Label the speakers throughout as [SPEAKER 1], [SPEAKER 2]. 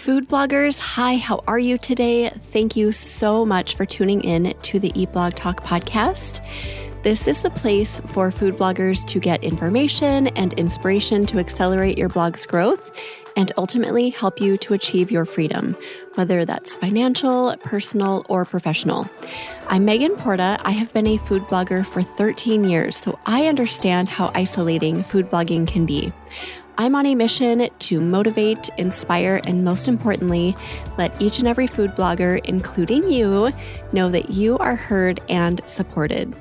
[SPEAKER 1] Food bloggers, hi, how are you today? Thank you so much for tuning in to the Eat Blog Talk podcast. This is the place for food bloggers to get information and inspiration to accelerate your blog's growth and ultimately help you to achieve your freedom, whether that's financial, personal, or professional. I'm Megan Porta. I have been a food blogger for 13 years, so I understand how isolating food blogging can be. I'm on a mission to motivate, inspire, and most importantly, let each and every food blogger, including you, know that you are heard and supported.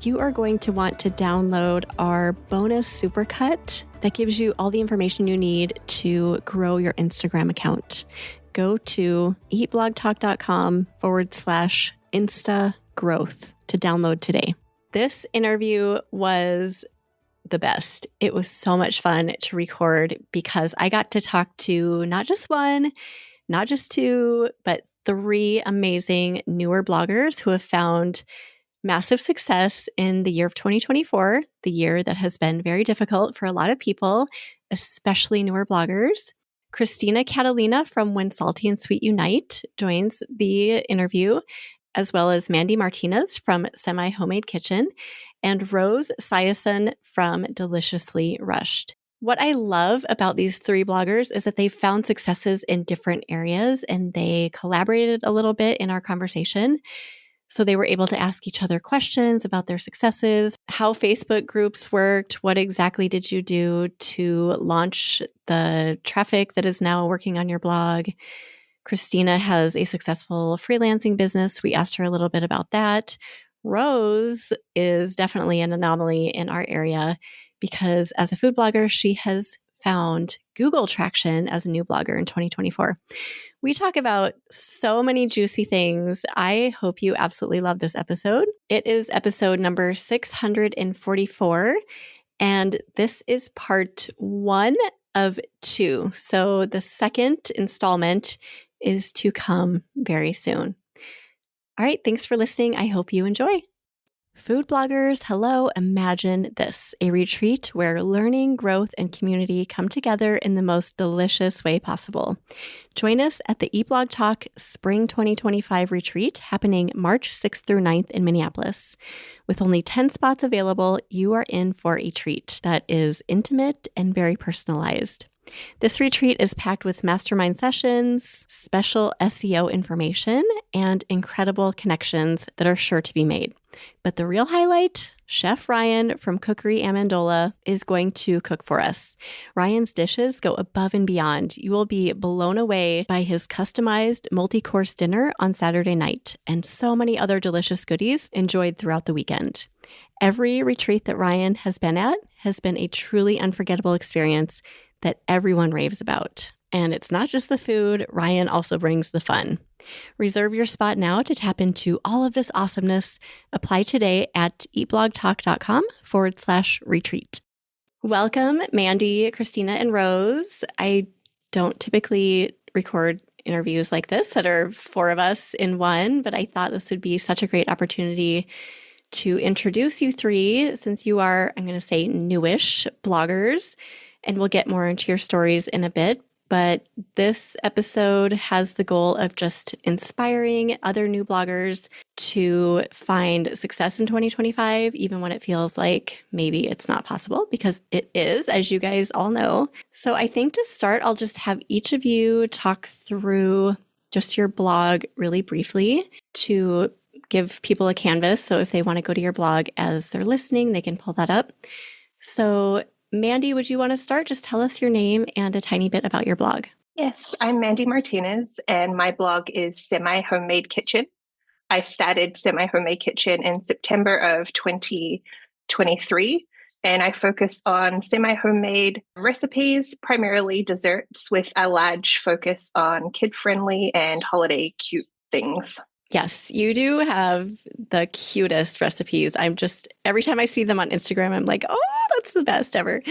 [SPEAKER 1] You are going to want to download our bonus supercut that gives you all the information you need to grow your Instagram account. Go to eatblogtalk.com/Insta growth to download today. This interview was the best. It was so much fun to record because I got to talk to not just one, not just two, but three amazing newer bloggers who have found massive success in the year of 2024, the year that has been very difficult for a lot of people, especially newer bloggers. Kristina Cadelina from When Salty and Sweet Unite joins the interview, as well as Mandy Martinez from Semi Homemade Kitchen, and Rose Sioson from Deliciously Rushed. What I love about these three bloggers is that they've found successes in different areas and they collaborated a little bit in our conversation. So they were able to ask each other questions about their successes, how Facebook groups worked, what exactly did you do to launch the traffic that is now working on your blog. Kristina has a successful freelancing business. We asked her a little bit about that. Rose is definitely an anomaly in our area because as a food blogger, she has found Google traction as a new blogger in 2024. We talk about so many juicy things. I hope you absolutely love this episode. It is episode number 644, and this is part 1 of 2. So the second installment is to come very soon. All right, thanks for listening. I hope you enjoy. Food bloggers, hello. Imagine this, a retreat where learning, growth, and community come together in the most delicious way possible. Join us at the Eat Blog Talk Spring 2025 retreat happening March 6th through 9th in Minneapolis. With only 10 spots available, you are in for a treat that is intimate and very personalized. This retreat is packed with mastermind sessions, special SEO information, and incredible connections that are sure to be made. But the real highlight, Chef Ryan from Cookery Amendola is going to cook for us. Ryan's dishes go above and beyond. You will be blown away by his customized multi-course dinner on Saturday night and so many other delicious goodies enjoyed throughout the weekend. Every retreat that Ryan has been at has been a truly unforgettable experience that everyone raves about. And it's not just the food, Ryan also brings the fun. Reserve your spot now to tap into all of this awesomeness. Apply today at eatblogtalk.com/retreat. Welcome, Mandy, Kristina, and Rose. I don't typically record interviews like this that are 4 of us in one, but I thought this would be such a great opportunity to introduce you three since you are, I'm going to say, newish bloggers. And we'll get more into your stories in a bit. But this episode has the goal of just inspiring other new bloggers to find success in 2025, even when it feels like maybe it's not possible, because it is, as you guys all know. So I think to start, I'll just have each of you talk through just your blog really briefly to give people a canvas. So if they want to go to your blog as they're listening, they can pull that up. So Mandy, would you want to start? Just tell us your name and a tiny bit about your blog.
[SPEAKER 2] Yes, I'm Mandy Martinez, and my blog is Semi Homemade Kitchen. I started Semi Homemade Kitchen in September of 2023, and I focus on semi-homemade recipes, primarily desserts, with a large focus on kid-friendly and holiday cute things.
[SPEAKER 1] Yes, you do have the cutest recipes. Every time I see them on Instagram, I'm like, oh, that's the best ever.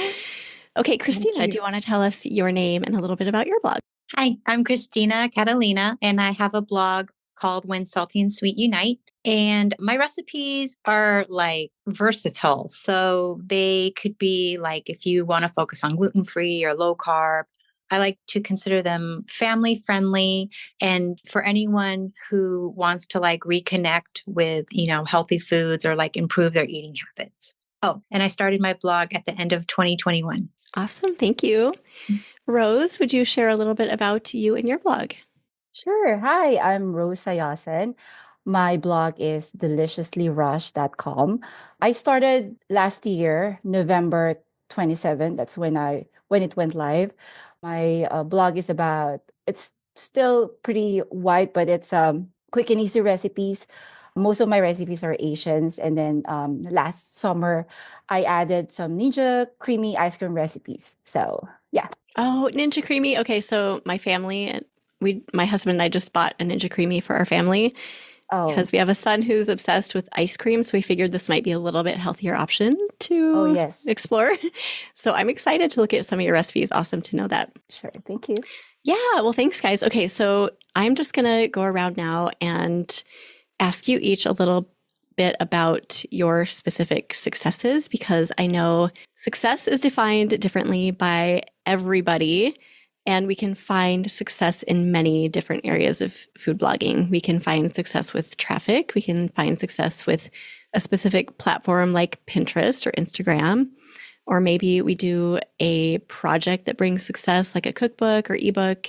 [SPEAKER 1] Okay, Kristina, do you want to tell us your name and a little bit about your blog?
[SPEAKER 3] Hi, I'm Kristina Cadelina, and I have a blog called When Salty and Sweet Unite. And my recipes are like versatile. So they could be like if you want to focus on gluten-free or low carb. I like to consider them family friendly and for anyone who wants to like reconnect with, healthy foods or like improve their eating habits. Oh, and I started my blog at the end of 2021.
[SPEAKER 1] Awesome. Thank you. Rose, would you share a little bit about you and your blog?
[SPEAKER 4] Sure. Hi, I'm Rose Sayasan. My blog is deliciouslyrush.com. I started last year, November 27. That's when it went live. My blog is it's still pretty wide, but it's quick and easy recipes. Most of my recipes are Asians. And then last summer, I added some Ninja creamy ice cream recipes. So yeah.
[SPEAKER 1] Oh, Ninja Creamy. Okay, so my family, my husband and I just bought a Ninja Creamy for our family because we have a son who's obsessed with ice cream. So we figured this might be a little bit healthier option to
[SPEAKER 4] yes.
[SPEAKER 1] explore. So I'm excited to look at some of your recipes. Awesome to know that.
[SPEAKER 4] Sure. Thank you.
[SPEAKER 1] Yeah. Well, thanks, guys. Okay, so I'm just going to go around now and ask you each a little bit about your specific successes, because I know success is defined differently by everybody, and we can find success in many different areas of food blogging. We can find success with traffic. We can find success with a specific platform like Pinterest or Instagram, or maybe we do a project that brings success like a cookbook or ebook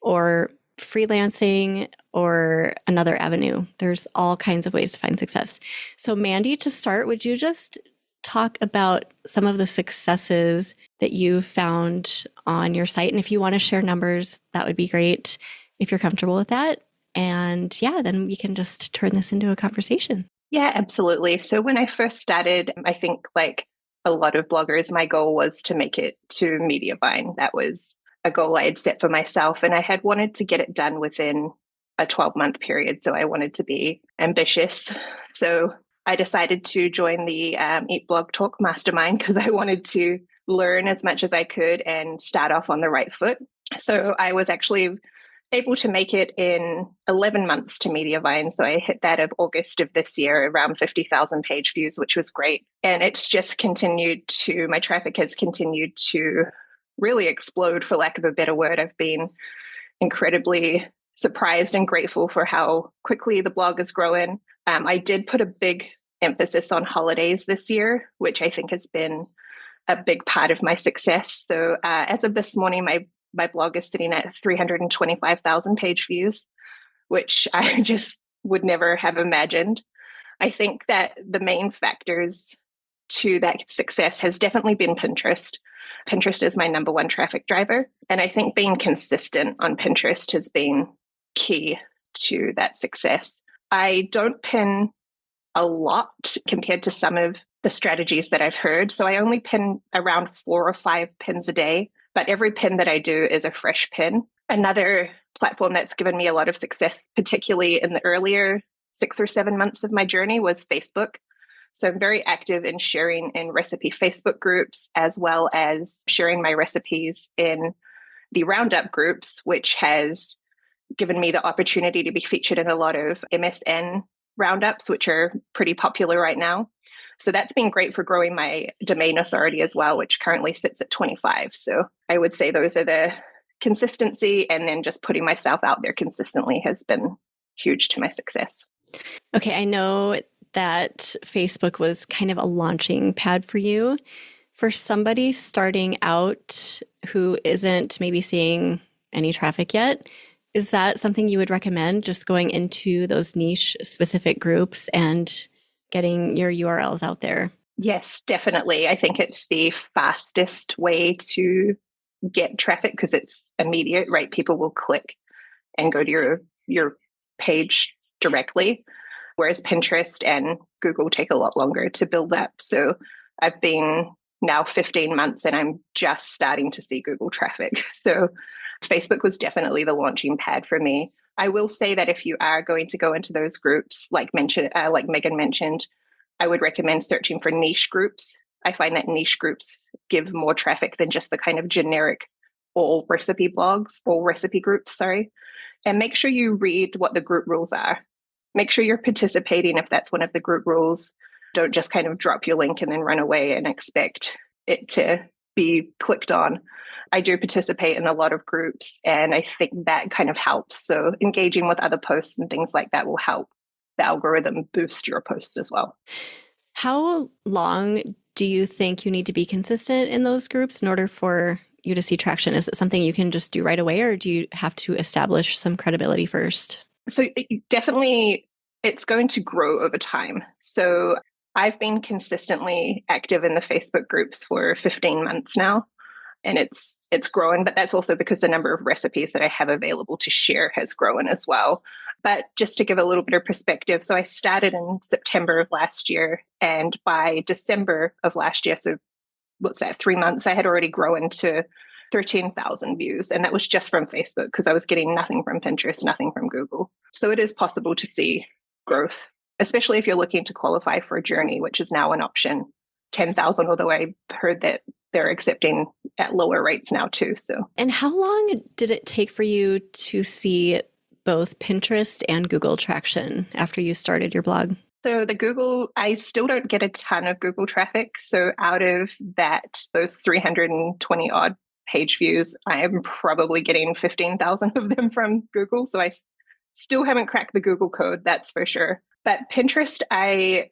[SPEAKER 1] or freelancing or another avenue. There's all kinds of ways to find success. So Mandy, to start, would you just talk about some of the successes that you found on your site? And if you want to share numbers, that would be great if you're comfortable with that. And yeah, then we can just turn this into a conversation.
[SPEAKER 2] Yeah, absolutely. So when I first started, I think like a lot of bloggers, my goal was to make it to Mediavine. That was a goal I had set for myself, and I had wanted to get it done within a 12-month period. So I wanted to be ambitious. So I decided to join the Eat Blog Talk Mastermind because I wanted to learn as much as I could and start off on the right foot. So I was actually able to make it in 11 months to Mediavine. So I hit that of August of this year, around 50,000 page views, which was great. And it's just my traffic has continued to really explode, for lack of a better word. I've been incredibly surprised and grateful for how quickly the blog is growing. I did put a big emphasis on holidays this year, which I think has been a big part of my success. So as of this morning, my blog is sitting at 325,000 page views, which I just would never have imagined. I think that the main factors to that success has definitely been Pinterest. Pinterest is my number one traffic driver. And I think being consistent on Pinterest has been key to that success. I don't pin a lot compared to some of the strategies that I've heard. So I only pin around 4 or 5 pins a day, but every pin that I do is a fresh pin. Another platform that's given me a lot of success, particularly in the earlier 6 or 7 months of my journey, was Facebook. So I'm very active in sharing in recipe Facebook groups, as well as sharing my recipes in the Roundup groups, which has given me the opportunity to be featured in a lot of MSN roundups, which are pretty popular right now. So that's been great for growing my domain authority as well, which currently sits at 25. So I would say those are the consistency, and then just putting myself out there consistently has been huge to my success.
[SPEAKER 1] Okay, I know that Facebook was kind of a launching pad for you. For somebody starting out who isn't maybe seeing any traffic yet, is that something you would recommend, just going into those niche specific groups and getting your URLs out there?
[SPEAKER 2] Yes, definitely. I think it's the fastest way to get traffic because it's immediate, right? People will click and go to your page directly, whereas Pinterest and Google take a lot longer to build up. So I've been now 15 months and I'm just starting to see Google traffic. So Facebook was definitely the launching pad for me. I will say that if you are going to go into those groups, like Megan mentioned, I would recommend searching for niche groups. I find that niche groups give more traffic than just the kind of generic all recipe groups, sorry. And make sure you read what the group rules are. Make sure you're participating if that's one of the group rules. Don't just kind of drop your link and then run away and expect it to be clicked on. I do participate in a lot of groups, and I think that kind of helps. So engaging with other posts and things like that will help the algorithm boost your posts as well.
[SPEAKER 1] How long do you think you need to be consistent in those groups in order for you to see traction? Is it something you can just do right away, or do you have to establish some credibility first?
[SPEAKER 2] So definitely it's going to grow over time. So I've been consistently active in the Facebook groups for 15 months now, and it's grown, but that's also because the number of recipes that I have available to share has grown as well. But just to give a little bit of perspective, so I started in September of last year, and by December of last year, so what's that, 3 months, I had already grown to 13,000 views. And that was just from Facebook, because I was getting nothing from Pinterest, nothing from Google. So it is possible to see growth, especially if you're looking to qualify for a journey, which is now an option. 10,000, although I heard that they're accepting at lower rates now too. So,
[SPEAKER 1] and how long did it take for you to see both Pinterest and Google traction after you started your blog?
[SPEAKER 2] So the Google, I still don't get a ton of Google traffic. So out of that, those 320 odd page views, I am probably getting 15,000 of them from Google. So I still haven't cracked the Google code, that's for sure. But Pinterest, I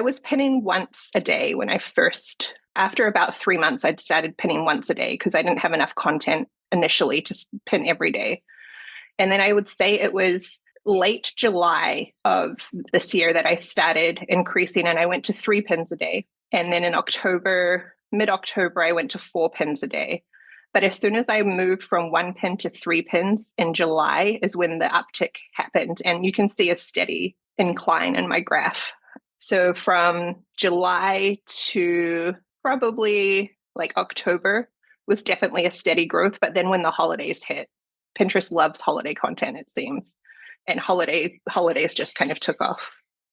[SPEAKER 2] was pinning once a day when I first, after about 3 months, I'd started pinning once a day because I didn't have enough content initially to pin every day. And then I would say it was late July of this year that I started increasing, and I went to 3 pins a day. And then in mid-October, I went to 4 pins a day. But as soon as I moved from 1 pin to 3 pins in July is when the uptick happened. And you can see a steady incline in my graph. So from July to probably like October was definitely a steady growth. But then when the holidays hit, Pinterest loves holiday content, it seems. And holidays just kind of took off.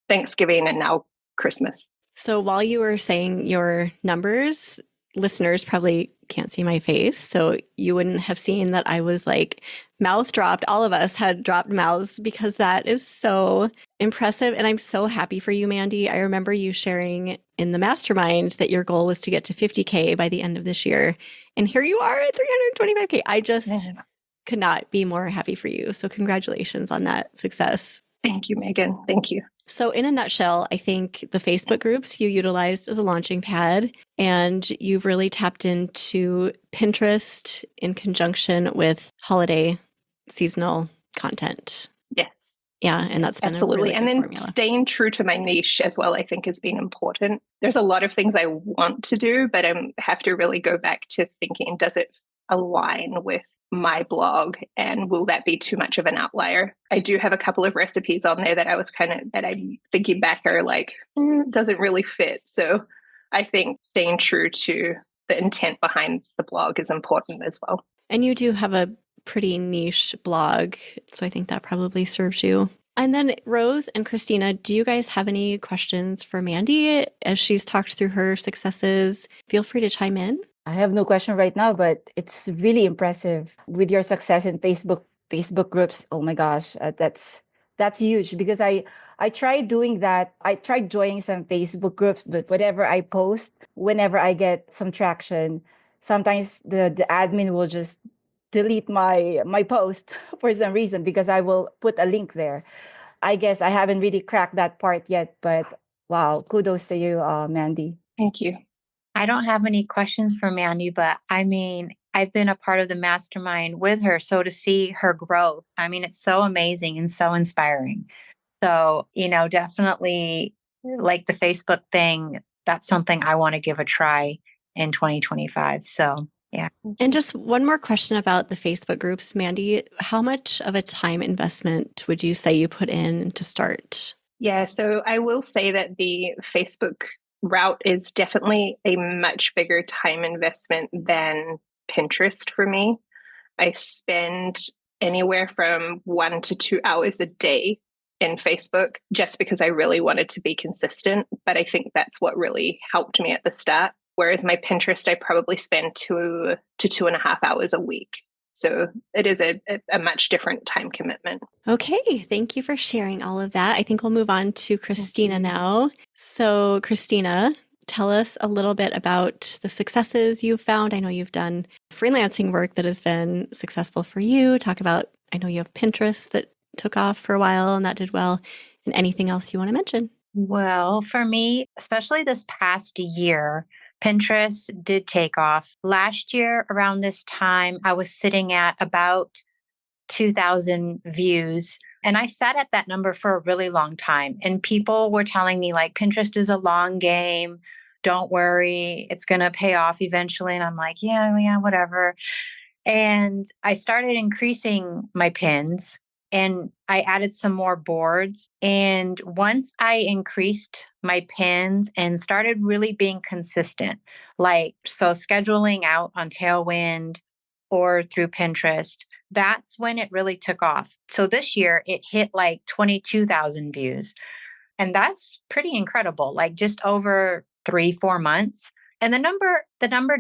[SPEAKER 2] Thanksgiving and now Christmas.
[SPEAKER 1] So while you were saying your numbers, listeners probably can't see my face, so you wouldn't have seen that I was like mouth dropped. All of us had dropped mouths because that is so impressive. And I'm so happy for you, Mandy. I remember you sharing in the mastermind that your goal was to get to 50K by the end of this year. And here you are at 325K. I just could not be more happy for you. So congratulations on that success.
[SPEAKER 2] Thank you, Megan. Thank you.
[SPEAKER 1] So in a nutshell, I think the Facebook groups you utilized as a launching pad, and you've really tapped into Pinterest in conjunction with holiday seasonal content.
[SPEAKER 2] Yes.
[SPEAKER 1] Yeah, and that's been
[SPEAKER 2] absolutely.
[SPEAKER 1] A really
[SPEAKER 2] good
[SPEAKER 1] formula.
[SPEAKER 2] And then staying true to my niche as well, I think has been important. There's a lot of things I want to do, but I have to really go back to thinking, does it align with my blog, and will that be too much of an outlier? I do have a couple of recipes on there that I'm thinking back are like, doesn't really fit. So I think staying true to the intent behind the blog is important as well.
[SPEAKER 1] And you do have a pretty niche blog, so I think that probably serves you. And then Rose and Kristina, do you guys have any questions for Mandy as she's talked through her successes? Feel free to chime in.
[SPEAKER 4] I have no question right now, but it's really impressive with your success in Facebook groups. Oh my gosh, that's huge, because I tried doing that. I tried joining some Facebook groups, but whatever I post, whenever I get some traction, sometimes the admin will just delete my post for some reason, because I will put a link there. I guess I haven't really cracked that part yet, but wow, kudos to you, Mandy.
[SPEAKER 2] Thank you.
[SPEAKER 3] I don't have any questions for Mandy, but I mean, I've been a part of the mastermind with her. So to see her growth, I mean, it's so amazing and so inspiring. So, definitely like the Facebook thing, that's something I want to give a try in 2025. So, yeah.
[SPEAKER 1] And just one more question about the Facebook groups, Mandy. How much of a time investment would you say you put in to start?
[SPEAKER 2] Yeah, so I will say that the Facebook route is definitely a much bigger time investment than Pinterest for me. I spend anywhere from 1 to 2 hours a day in Facebook just because I really wanted to be consistent. But I think that's what really helped me at the start. Whereas my Pinterest, I probably spend 2 to 2.5 hours a week. So it is a much different time commitment.
[SPEAKER 1] Okay, thank you for sharing all of that. I think we'll move on to Kristina now. So Kristina, tell us a little bit about the successes you've found. I know you've done freelancing work that has been successful for you. Talk about, I know you have Pinterest that took off for a while and that did well. And anything else you want to mention?
[SPEAKER 3] Well, for me, especially this past year, Pinterest did take off. Last year, around this time, I was sitting at about 2,000 views. And I sat at that number for a really long time. And people were telling me, like, Pinterest is a long game. Don't worry, it's going to pay off eventually. And I'm like, yeah, whatever. And I started increasing my pins and I added some more boards. And once I increased my pins and started really being consistent, like, so scheduling out on Tailwind or through Pinterest, that's when it really took off. So this year it hit like 22,000 views. And that's pretty incredible, like just over 3-4 months. And the number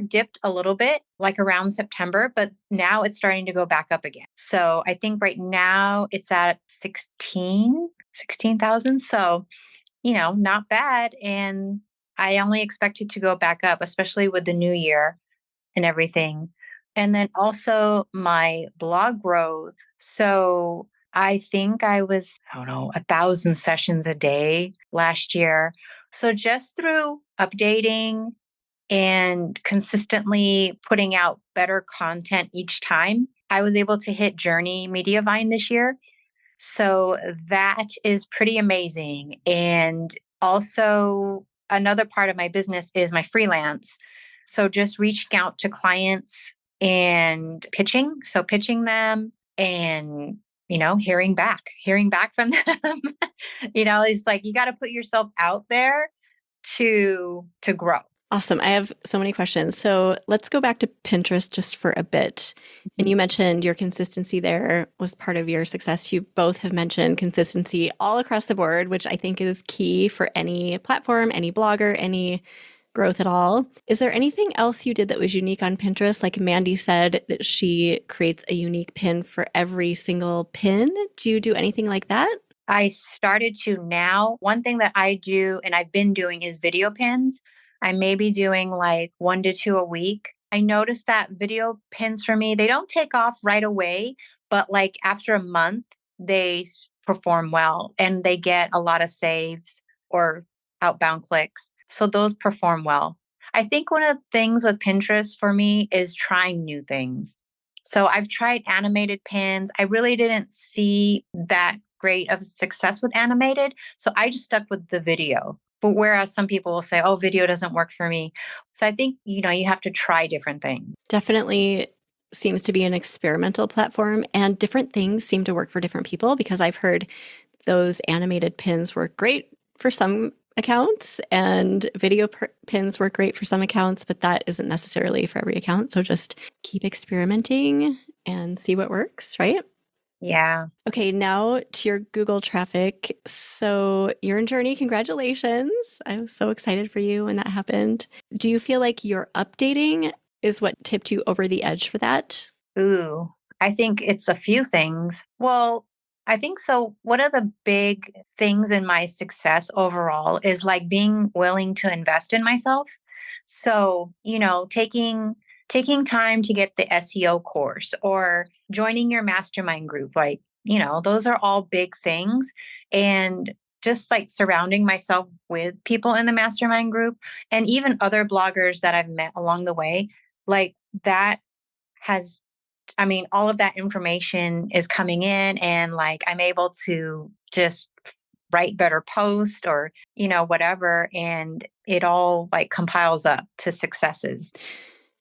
[SPEAKER 3] dipped a little bit, like around September, but now it's starting to go back up again. So I think right now it's at 16,000. So, not bad. And I only expect it to go back up, especially with the new year and everything. And then also my blog growth. So I think I was, 1,000 sessions a day last year. So just through updating and consistently putting out better content each time, I was able to hit Journey Mediavine this year. So that is pretty amazing. And also another part of my business is my freelance. So just reaching out to clients and pitching. So pitching them and, hearing back from them. It's like, you got to put yourself out there to grow.
[SPEAKER 1] Awesome. I have so many questions. So let's go back to Pinterest just for a bit. And you mentioned your consistency there was part of your success. You both have mentioned consistency all across the board, which I think is key for any platform, any blogger, any growth at all. Is there anything else you did that was unique on Pinterest? Like Mandy said that she creates a unique pin for every single pin. Do you do anything like that?
[SPEAKER 3] I started to now. One thing that I do and I've been doing is video pins. I may be doing like 1 to 2 a week. I noticed that video pins for me, they don't take off right away, but like after a month, they perform well and they get a lot of saves or outbound clicks. So those perform well. I think one of the things with Pinterest for me is trying new things. So I've tried animated pins. I really didn't see that great of success with animated. So I just stuck with the video. But whereas some people will say, oh, video doesn't work for me. So I think, you have to try different things.
[SPEAKER 1] Definitely seems to be an experimental platform and different things seem to work for different people because I've heard those animated pins work great for some accounts and video pins work great for some accounts, but that isn't necessarily for every account. So just keep experimenting and see what works, right?
[SPEAKER 3] Yeah.
[SPEAKER 1] Okay, now to your Google traffic. So you're in Journey. Congratulations. I was so excited for you when that happened. Do you feel like your updating is what tipped you over the edge for that?
[SPEAKER 3] Ooh, I think it's a few things. Well, I think so. One of the big things in my success overall is like being willing to invest in myself. So, taking time to get the SEO course or joining your mastermind group, like, those are all big things. And just like surrounding myself with people in the mastermind group and even other bloggers that I've met along the way, like that has, all of that information is coming in and like I'm able to just write better posts or, whatever. And it all like compiles up to successes.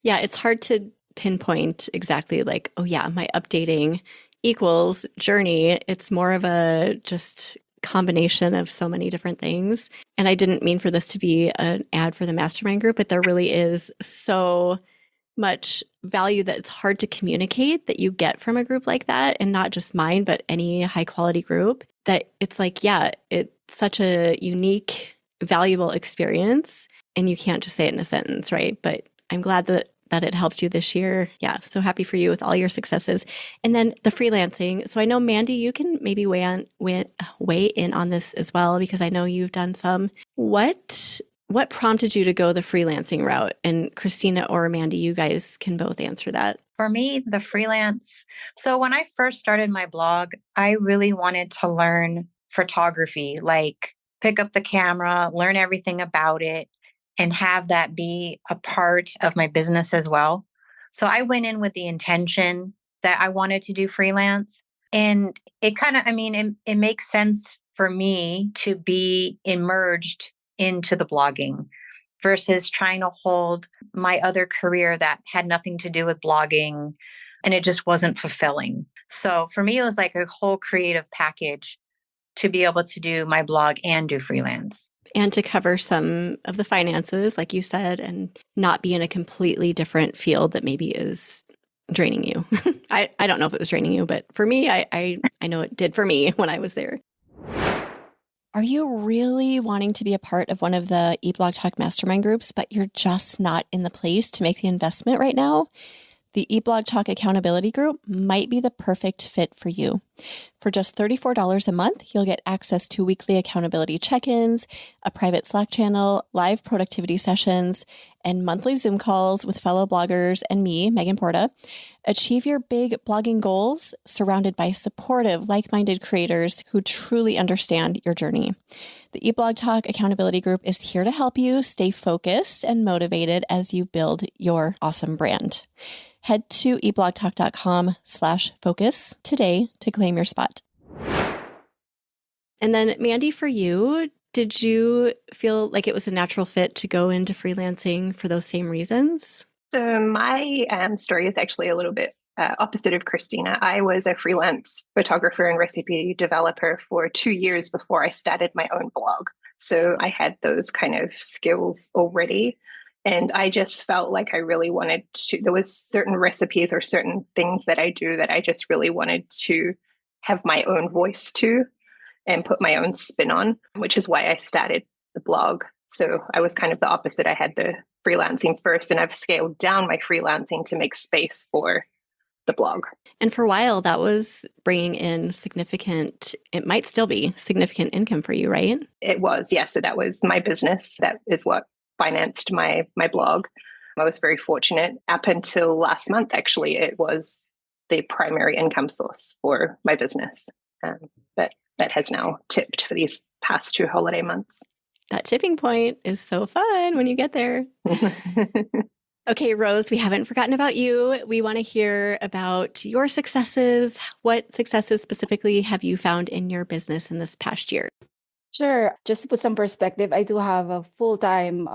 [SPEAKER 1] Yeah, it's hard to pinpoint exactly like, oh yeah, my updating equals Journey. It's more of a just combination of so many different things. And I didn't mean for this to be an ad for the mastermind group, but there really is so much value that it's hard to communicate that you get from a group like that. And not just mine, but any high quality group that it's like, yeah, it's such a unique, valuable experience. And you can't just say it in a sentence, right? But I'm glad that it helped you this year. Yeah, so happy for you with all your successes. And then the freelancing. So I know, Mandy, you can maybe weigh in on this as well, because I know you've done some. What what prompted you to go the freelancing route? And Kristina or Mandy, you guys can both answer that.
[SPEAKER 3] For me, the freelance. So when I first started my blog, I really wanted to learn photography, like pick up the camera, learn everything about it, and have that be a part of my business as well. So I went in with the intention that I wanted to do freelance. And it kind of, it makes sense for me to be immersed into the blogging versus trying to hold my other career that had nothing to do with blogging, and it just wasn't fulfilling. So for me, it was like a whole creative package to be able to do my blog and do freelance.
[SPEAKER 1] And to cover some of the finances, like you said, and not be in a completely different field that maybe is draining you. I don't know if it was draining you, but for me, I know it did for me when I was there. Are you really wanting to be a part of one of the eBlog Talk mastermind groups, but you're just not in the place to make the investment right now? The eBlog Talk Accountability Group might be the perfect fit for you. For just $34 a month, you'll get access to weekly accountability check-ins, a private Slack channel, live productivity sessions, and monthly Zoom calls with fellow bloggers and me, Megan Porta. Achieve your big blogging goals surrounded by supportive, like-minded creators who truly understand your journey. The eBlog Talk Accountability Group is here to help you stay focused and motivated as you build your awesome brand. Head to eblogtalk.com/focus today to claim your spot. And then Mandy, for you, did you feel like it was a natural fit to go into freelancing for those same reasons?
[SPEAKER 2] So my story is actually a little bit opposite of Kristina. I was a freelance photographer and recipe developer for 2 years before I started my own blog. So I had those kind of skills already. And I just felt like I really wanted to, there was certain recipes or certain things that I do that I just really wanted to have my own voice to and put my own spin on, which is why I started the blog. So I was kind of the opposite. I had the freelancing first, and I've scaled down my freelancing to make space for the blog.
[SPEAKER 1] And for a while, that was bringing in significant, it might still be significant income for you, right?
[SPEAKER 2] It was, yeah. So that was my business. That is what financed my blog. I was very fortunate. Up until last month, actually, it was the primary income source for my business. But that has now tipped for these past 2 holiday months.
[SPEAKER 1] That tipping point is so fun when you get there. Okay, Rose, we haven't forgotten about you. We want to hear about your successes. What successes specifically have you found in your business in this past year?
[SPEAKER 4] Sure. Just to put some perspective, I do have a full-time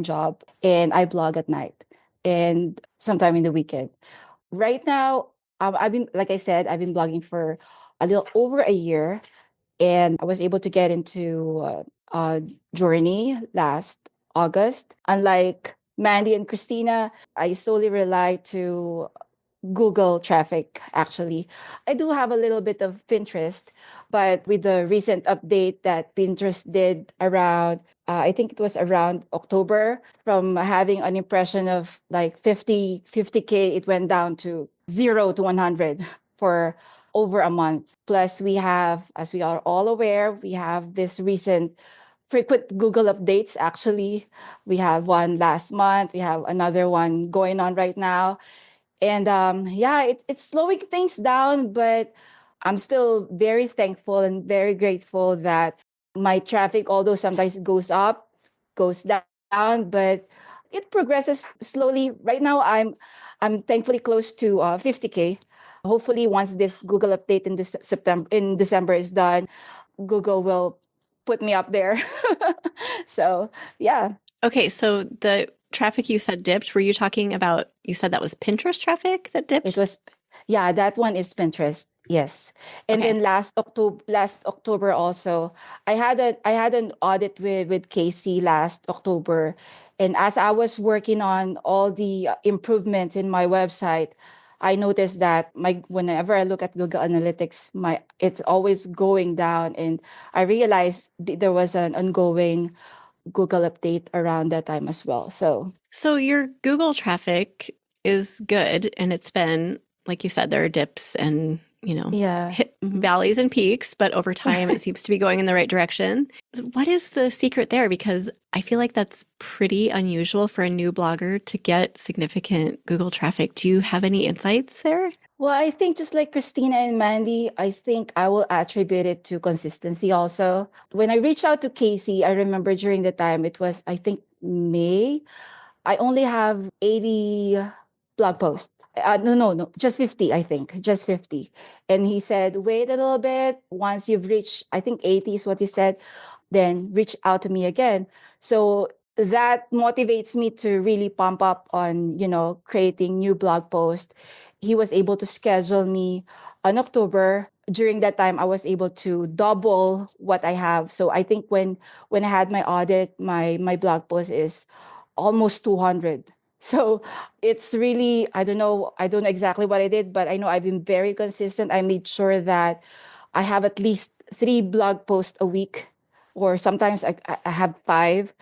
[SPEAKER 4] job, and I blog at night and sometime in the weekend. Right now, like I said, I've been blogging for a little over a year, and I was able to get into Journey last August. Unlike Mandy and Kristina, I solely rely to Google traffic, actually. I do have a little bit of Pinterest, but with the recent update that Pinterest did around, I think it was around October, from having an impression of like 50K, it went down to 0 to 100 for over a month. Plus, we have, as we are all aware, we have this recent frequent Google updates. Actually, we had one last month. We have another one going on right now. And it's slowing things down, but I'm still very thankful and very grateful that my traffic, although sometimes it goes up, goes down, but it progresses slowly. Right now, I'm thankfully close to 50K. Hopefully, once this Google update in December is done, Google will put me up there. So, yeah.
[SPEAKER 1] Okay, so the traffic you said dipped, were you talking about, you said that was Pinterest traffic that dipped?
[SPEAKER 4] It was, yeah, that one is Pinterest. Yes. And
[SPEAKER 1] Okay.
[SPEAKER 4] then last October also, I had an audit with Casey last October. And as I was working on all the improvements in my website, I noticed that whenever I look at Google Analytics, it's always going down. And I realized there was an ongoing Google update around that time as well.
[SPEAKER 1] So your Google traffic is good, and it's been, like you said, there are dips and
[SPEAKER 4] Yeah.
[SPEAKER 1] hit valleys and peaks, but over time it seems to be going in the right direction. So what is the secret there? Because I feel like that's pretty unusual for a new blogger to get significant Google traffic. Do you have any insights there?
[SPEAKER 4] Well, I think just like Kristina and Mandy, I think I will attribute it to consistency also. When I reached out to Casey, I remember during the time, it was, I think, May. I only have 80 blog posts. No, just 50, I think, just 50. And he said, wait a little bit. Once you've reached, I think 80 is what he said, then reach out to me again. So that motivates me to really pump up on, creating new blog posts. He was able to schedule me on October. During that time, I was able to double what I have. So I think when I had my audit, my blog post is almost 200. So it's really, I don't know exactly what I did, but I know I've been very consistent. I made sure that I have at least 3 blog posts a week, or sometimes I have 5.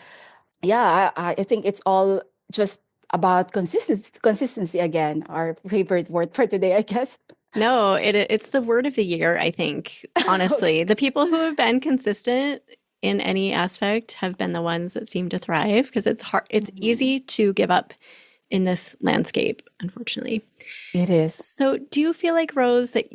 [SPEAKER 4] Yeah, I think it's all just about consistency again, our favorite word for today, I guess.
[SPEAKER 1] No, it's the word of the year, I think. Honestly, the people who have been consistent in any aspect have been the ones that seem to thrive, because it's hard. It's easy to give up in this landscape, unfortunately.
[SPEAKER 4] It is.
[SPEAKER 1] So do you feel like, Rose, that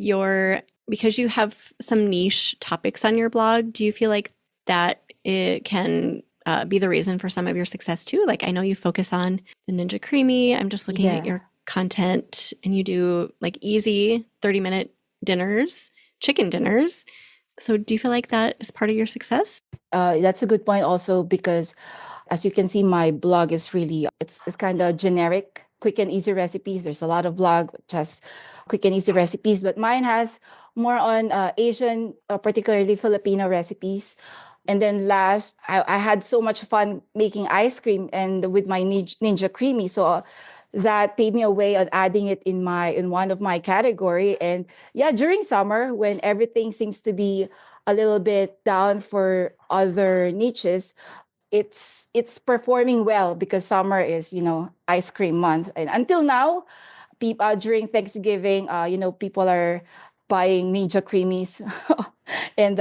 [SPEAKER 1] because you have some niche topics on your blog, do you feel like that it can be the reason for some of your success too? Like, I know you focus on the Ninja Creamy. I'm just looking at your content, and you do like easy 30-minute dinners, chicken dinners. So do you feel like that is part of your success?
[SPEAKER 4] That's a good point also, because as you can see, my blog is really, it's kind of generic, quick and easy recipes. There's a lot of blog just quick and easy recipes, but mine has more on Asian, particularly Filipino recipes. And then last, I had so much fun making ice cream and with my Ninja Creamy. So that paved me a way on adding it in one of my category. And yeah, during summer, when everything seems to be a little bit down for other niches, it's performing well because summer is, ice cream month. And until now, people during Thanksgiving, people are buying Ninja Creamies. And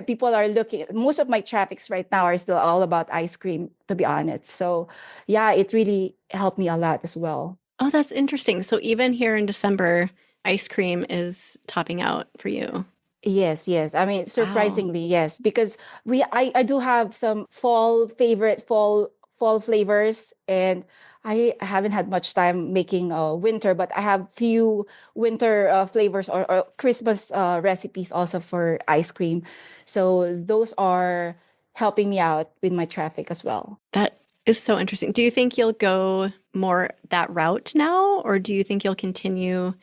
[SPEAKER 4] people are looking. Most of my traffics right now are still all about ice cream, to be honest. So yeah, it really helped me a lot as well.
[SPEAKER 1] Oh, that's interesting. So even here in December, ice cream is topping out for you.
[SPEAKER 4] Yes. I mean, surprisingly, yes, because I do have some fall flavors, and I haven't had much time making winter, but I have few winter flavors or Christmas recipes also for ice cream. So those are helping me out with my traffic as well.
[SPEAKER 1] That is so interesting. Do you think you'll go more that route now, or do you think you'll continue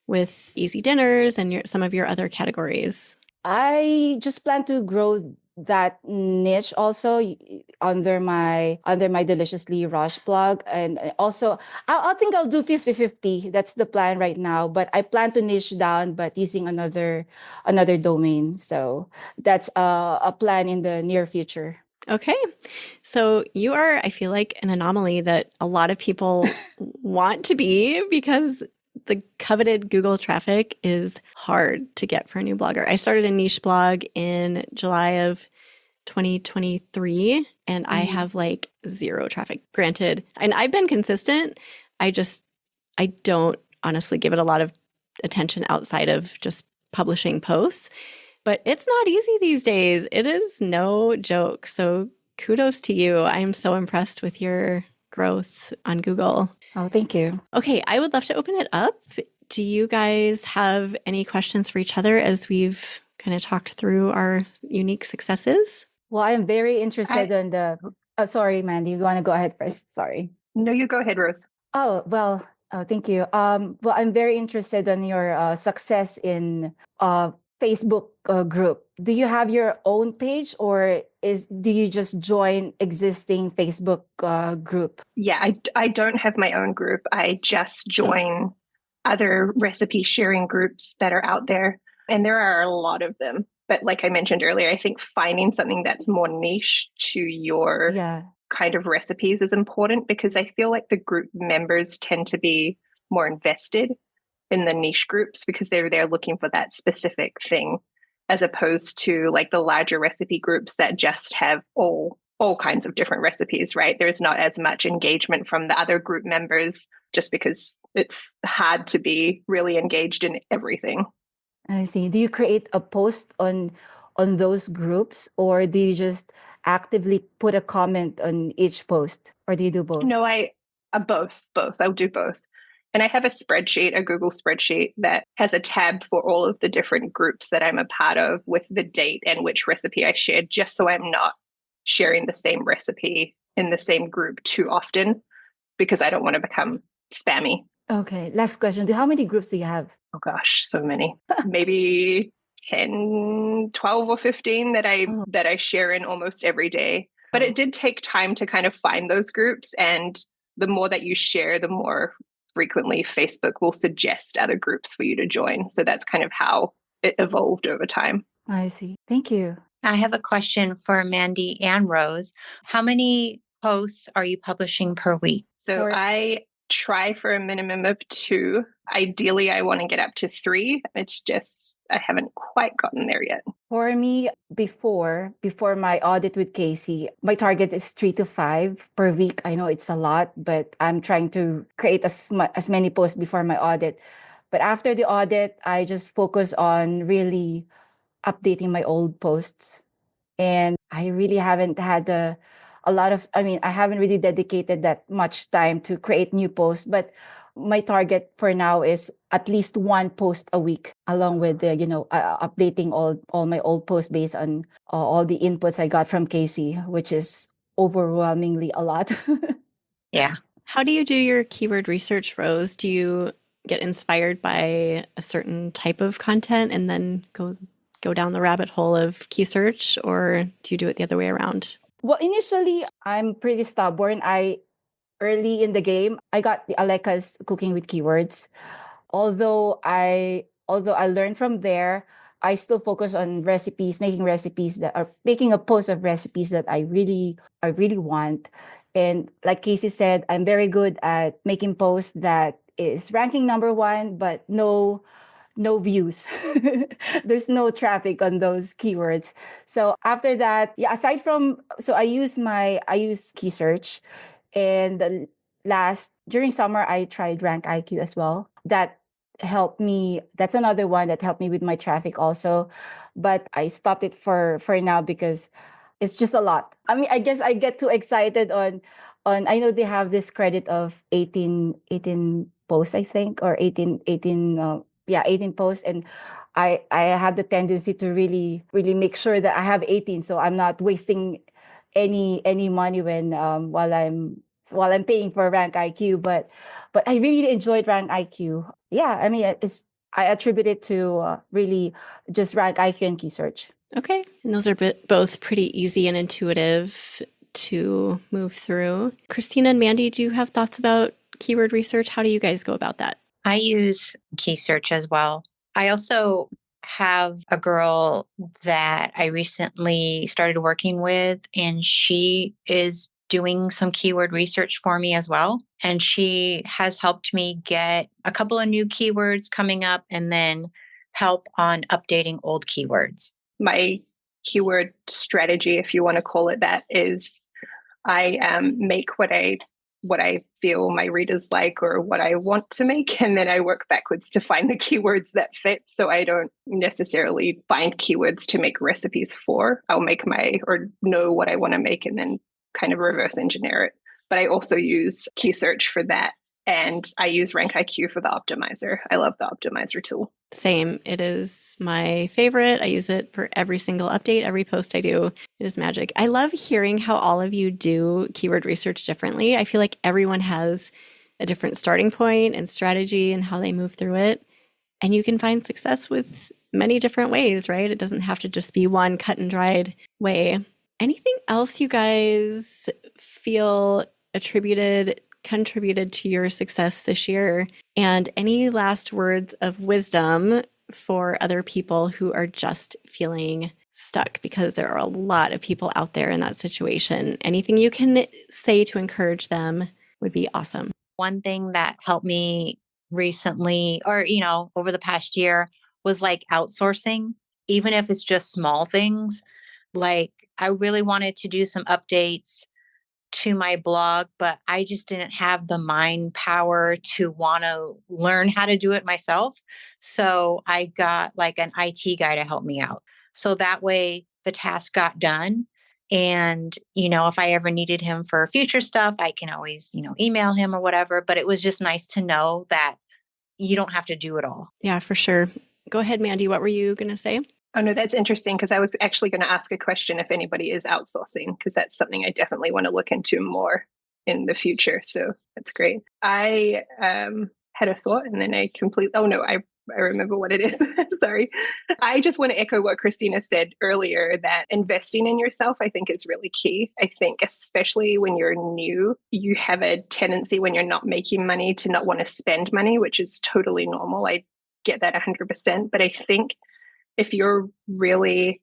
[SPEAKER 1] with easy dinners and some of your other categories?
[SPEAKER 4] I just plan to grow that niche also under my Deliciously Rush blog. And also I think I'll do 50-50. That's the plan right now, but I plan to niche down but using another domain. So that's a plan in the near future.
[SPEAKER 1] Okay. So you are, I feel like, an anomaly that a lot of people want to be, because the coveted Google traffic is hard to get for a new blogger. I started a niche blog in July of 2023, and I have like 0 traffic. Granted, and I've been consistent. I don't honestly give it a lot of attention outside of just publishing posts. But it's not easy these days. It is no joke. So kudos to you. I am so impressed with your growth on Google.
[SPEAKER 4] Oh, thank you.
[SPEAKER 1] Okay, I would love to open it up. Do you guys have any questions for each other as we've kind of talked through our unique successes?
[SPEAKER 4] Well, I am very interested in the... sorry, Mandy, you want to go ahead first? Sorry.
[SPEAKER 2] No, you go ahead, Rose.
[SPEAKER 4] Oh, well, thank you. Well, I'm very interested in your success in Facebook group. Do you have your own page, or do you just join existing Facebook group?
[SPEAKER 2] Yeah, I don't have my own group. I just join other recipe sharing groups that are out there. And there are a lot of them. But like I mentioned earlier, I think finding something that's more niche to your kind of recipes is important, because I feel like the group members tend to be more invested in the niche groups because they're looking for that specific thing, as opposed to like the larger recipe groups that just have all kinds of different recipes, right? There's not as much engagement from the other group members just because it's hard to be really engaged in everything.
[SPEAKER 4] I see. Do you create a post on those groups, or do you just actively put a comment on each post, or do you do both?
[SPEAKER 2] No, I both. I'll do both. And I have a spreadsheet, a Google spreadsheet that has a tab for all of the different groups that I'm a part of with the date and which recipe I shared, just so I'm not sharing the same recipe in the same group too often because I don't want to become spammy.
[SPEAKER 4] Okay. Last question. How many groups do you have?
[SPEAKER 2] Oh gosh, so many. Maybe 10, 12 or 15 that I share in almost every day. But it did take time to kind of find those groups, and the more that you share, the more frequently Facebook will suggest other groups for you to join. So that's kind of how it evolved over time.
[SPEAKER 4] I see. Thank you.
[SPEAKER 3] I have a question for Mandy and Rose. How many posts are you publishing per week?
[SPEAKER 2] So I try for a minimum of 2. Ideally, I want to get up to 3. It's just I haven't quite gotten there yet.
[SPEAKER 4] For me, before my audit with Casey, my target is 3 to 5 per week. I know it's a lot, but I'm trying to create as many posts before my audit. But after the audit, I just focus on really updating my old posts. And I really haven't had I haven't really dedicated that much time to create new posts, but my target for now is at least 1 post a week, along with the, updating all my old posts based on all the inputs I got from Casey, which is overwhelmingly a lot.
[SPEAKER 3] Yeah.
[SPEAKER 1] How do you do your keyword research, Rose? Do you get inspired by a certain type of content and then go down the rabbit hole of key search, or do you do it the other way around?
[SPEAKER 4] Well, initially, I'm pretty stubborn. Early in the game, I got the Aleka's Cooking with Keywords. Although I learned from there, I still focus on recipes, making a post of recipes that I really want. And like Casey said, I'm very good at making posts that is ranking number 1, but no views. There's no traffic on those keywords. So after that, yeah, I use key search, and during summer I tried Rank IQ as well. That helped me. That's another one that helped me with my traffic also, but I stopped it for now because it's just a lot. I mean, I guess I get too excited on I know they have this credit of 18 posts, I think, or 18 posts, and I have the tendency to really make sure that I have 18, so I'm not wasting any money when while I'm paying for Rank IQ. But I really enjoyed Rank IQ. Yeah, I mean, I attribute it to really just Rank IQ and key search.
[SPEAKER 1] Okay. And those are both pretty easy and intuitive to move through. Kristina and Mandy, do you have thoughts about keyword research? How do you guys go about that?
[SPEAKER 3] I use key search as well. I also have a girl that I recently started working with, and she is doing some keyword research for me as well. And she has helped me get a couple of new keywords coming up and then help on updating old keywords.
[SPEAKER 2] My keyword strategy, if you want to call it that, is I make what I feel my readers like or what I want to make, and then I work backwards to find the keywords that fit. So I don't necessarily find keywords to make recipes for. I'll make or know what I want to make and then kind of reverse engineer it. But I also use key search for that, and I use Rank IQ for the optimizer. I love the optimizer tool.
[SPEAKER 1] Same. It is my favorite. I use it for every single update, every post I do. It is magic. I love hearing how all of you do keyword research differently. I feel like everyone has a different starting point and strategy and how they move through it. And you can find success with many different ways, right? It doesn't have to just be one cut and dried way. Anything else you guys feel contributed to your success this year? And any last words of wisdom for other people who are just feeling stuck? Because there are a lot of people out there in that situation. Anything you can say to encourage them would be awesome.
[SPEAKER 3] One thing that helped me recently, or, over the past year, was like outsourcing, even if it's just small things. Like, I really wanted to do some updates to my blog, but I just didn't have the mind power to want to learn how to do it myself. So I got like an IT guy to help me out. So that way the task got done. And, if I ever needed him for future stuff, I can always, email him or whatever. But it was just nice to know that you don't have to do it all.
[SPEAKER 1] Yeah, for sure. Go ahead, Mandy. What were you going to say?
[SPEAKER 2] Oh, no, that's interesting because I was actually going to ask a question if anybody is outsourcing, because that's something I definitely want to look into more in the future. So that's great. I had a thought and then I remember what it is. Sorry. I just want to echo what Kristina said earlier, that investing in yourself, I think, is really key. I think especially when you're new, you have a tendency when you're not making money to not want to spend money, which is totally normal. I get that 100%. But I think if you're really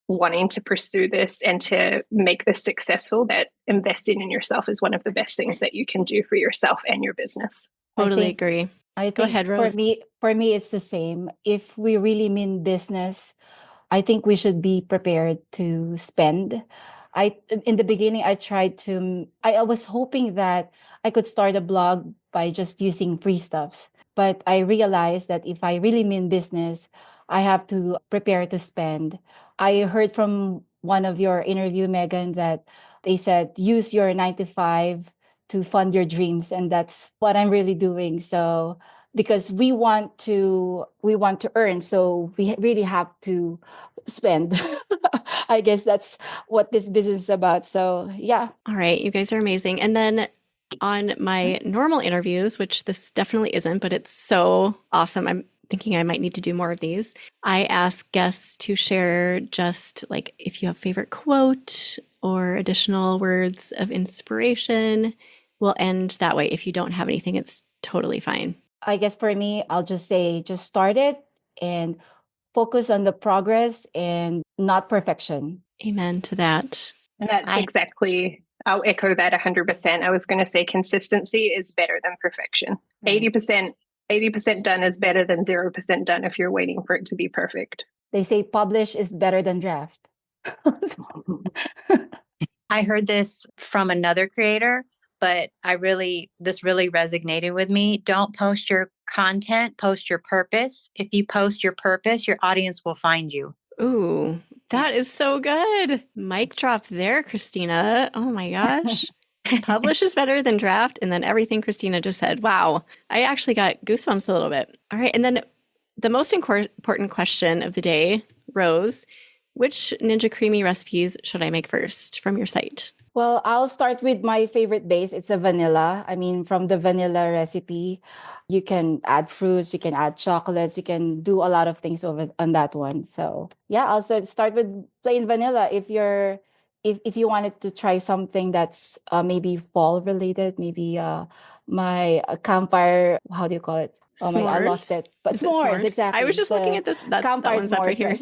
[SPEAKER 2] wanting to pursue this and to make this successful, that investing in yourself is one of the best things that you can do for yourself and your business.
[SPEAKER 1] Totally agree.
[SPEAKER 4] I
[SPEAKER 1] Go
[SPEAKER 4] think
[SPEAKER 1] ahead, Rose.
[SPEAKER 4] for me, it's the same. If we really mean business, I think we should be prepared to spend. In the beginning, I was hoping that I could start a blog by just using free stuffs. But I realized that if I really mean business, I have to prepare to spend. I heard from one of your interview, Megan, that they said use your 9 to 5 to fund your dreams, and that's what I'm really doing. So because we want to earn, so we really have to spend. I guess that's what this business is about. So yeah.
[SPEAKER 1] All right, you guys are amazing. And then on my normal interviews, which this definitely isn't, but it's so awesome, I'm thinking I might need to do more of these. I ask guests to share just like if you have a favorite quote or additional words of inspiration. We'll end that way. If you don't have anything, it's totally fine.
[SPEAKER 4] I guess for me, I'll just say, just start it and focus on the progress and not perfection.
[SPEAKER 1] Amen to that.
[SPEAKER 2] And that's exactly, I'll echo that 100%. I was going to say consistency is better than perfection.
[SPEAKER 4] Right.
[SPEAKER 2] 80% done is better than 0% done if you're waiting for it to be perfect.
[SPEAKER 4] They say publish is better than draft.
[SPEAKER 3] I heard this from another creator, but this really resonated with me. Don't post your content, post your purpose. If you post your purpose, your audience will find you.
[SPEAKER 1] Ooh, that is so good. Mic drop there, Kristina. Oh my gosh. Publish is better than draft. And then everything Kristina just said. Wow. I actually got goosebumps a little bit. All right. And then the most important question of the day, Rose, which Ninja Creamy recipes should I make first from your site?
[SPEAKER 4] Well, I'll start with my favorite base. It's a vanilla. I mean, from the vanilla recipe, you can add fruits, you can add chocolates, you can do a lot of things over on that one. So yeah, I'll start with plain vanilla. If you wanted to try something that's maybe fall related, maybe my campfire, how do you call it? Oh my, I lost it. But s'mores, exactly.
[SPEAKER 1] I was just looking at this.
[SPEAKER 4] Campfire
[SPEAKER 1] that
[SPEAKER 4] s'mores.
[SPEAKER 1] Right here.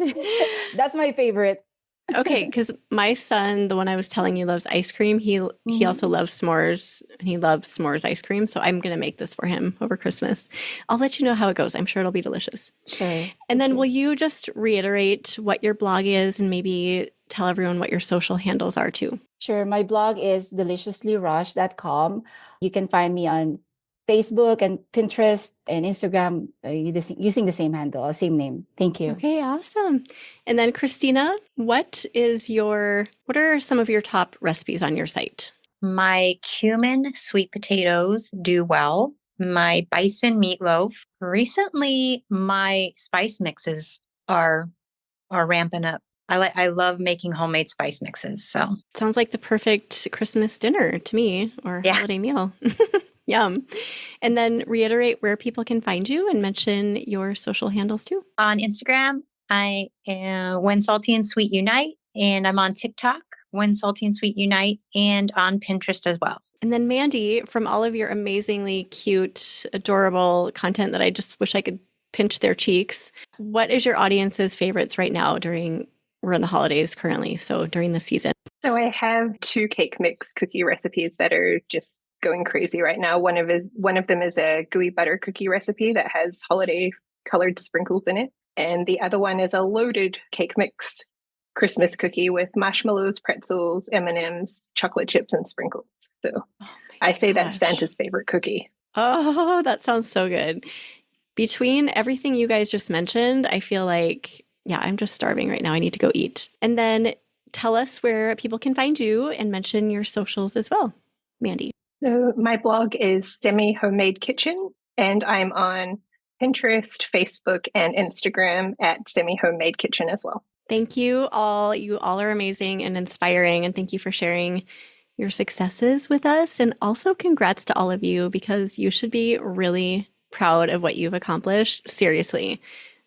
[SPEAKER 4] That's my favorite.
[SPEAKER 1] Okay, because my son, the one I was telling you, loves ice cream. He also loves s'mores, and he loves s'mores ice cream. So I'm going to make this for him over Christmas. I'll let you know how it goes. I'm sure it'll be delicious.
[SPEAKER 4] Sure.
[SPEAKER 1] And then will you just reiterate what your blog is and maybe tell everyone what your social handles are too?
[SPEAKER 4] Sure. My blog is deliciouslyrush.com. You can find me on Facebook and Pinterest and Instagram using the same handle, same name. Thank you.
[SPEAKER 1] Okay, awesome. And then Kristina, what are some of your top recipes on your site?
[SPEAKER 3] My cumin sweet potatoes do well. My bison meatloaf. Recently, my spice mixes are ramping up. I love making homemade spice mixes. So
[SPEAKER 1] sounds like the perfect Christmas dinner to me, or holiday meal. Yum. And then reiterate where people can find you and mention your social handles too.
[SPEAKER 3] On Instagram, I am When Salty and Sweet Unite, and I'm on TikTok, When Salty and Sweet Unite, and on Pinterest as well.
[SPEAKER 1] And then Mandy, from all of your amazingly cute, adorable content that I just wish I could pinch their cheeks, what is your audience's favorites right now we're in the holidays currently, so during the season?
[SPEAKER 2] So I have 2 cake mix cookie recipes that are just going crazy right now. One of them is a gooey butter cookie recipe that has holiday colored sprinkles in it. And the other one is a loaded cake mix Christmas cookie with marshmallows, pretzels, M&Ms, chocolate chips, and sprinkles. So I say that's Santa's favorite cookie.
[SPEAKER 1] Oh, that sounds so good. Between everything you guys just mentioned, I feel like, yeah, I'm just starving right now. I need to go eat. And then tell us where people can find you and mention your socials as well, Mandy.
[SPEAKER 2] So my blog is Semi Homemade Kitchen, and I'm on Pinterest, Facebook, and Instagram at Semi Homemade Kitchen as well.
[SPEAKER 1] Thank you all. You all are amazing and inspiring. And thank you for sharing your successes with us. And also congrats to all of you, because you should be really proud of what you've accomplished. Seriously.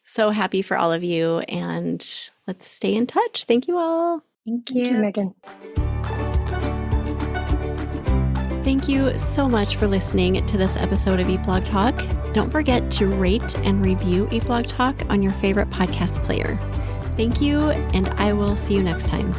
[SPEAKER 1] So happy for all of you. And let's stay in touch. Thank you all.
[SPEAKER 3] Thank you,
[SPEAKER 2] Megan.
[SPEAKER 1] Thank you so much for listening to this episode of Eat Blog Talk. Don't forget to rate and review Eat Blog Talk on your favorite podcast player. Thank you, and I will see you next time.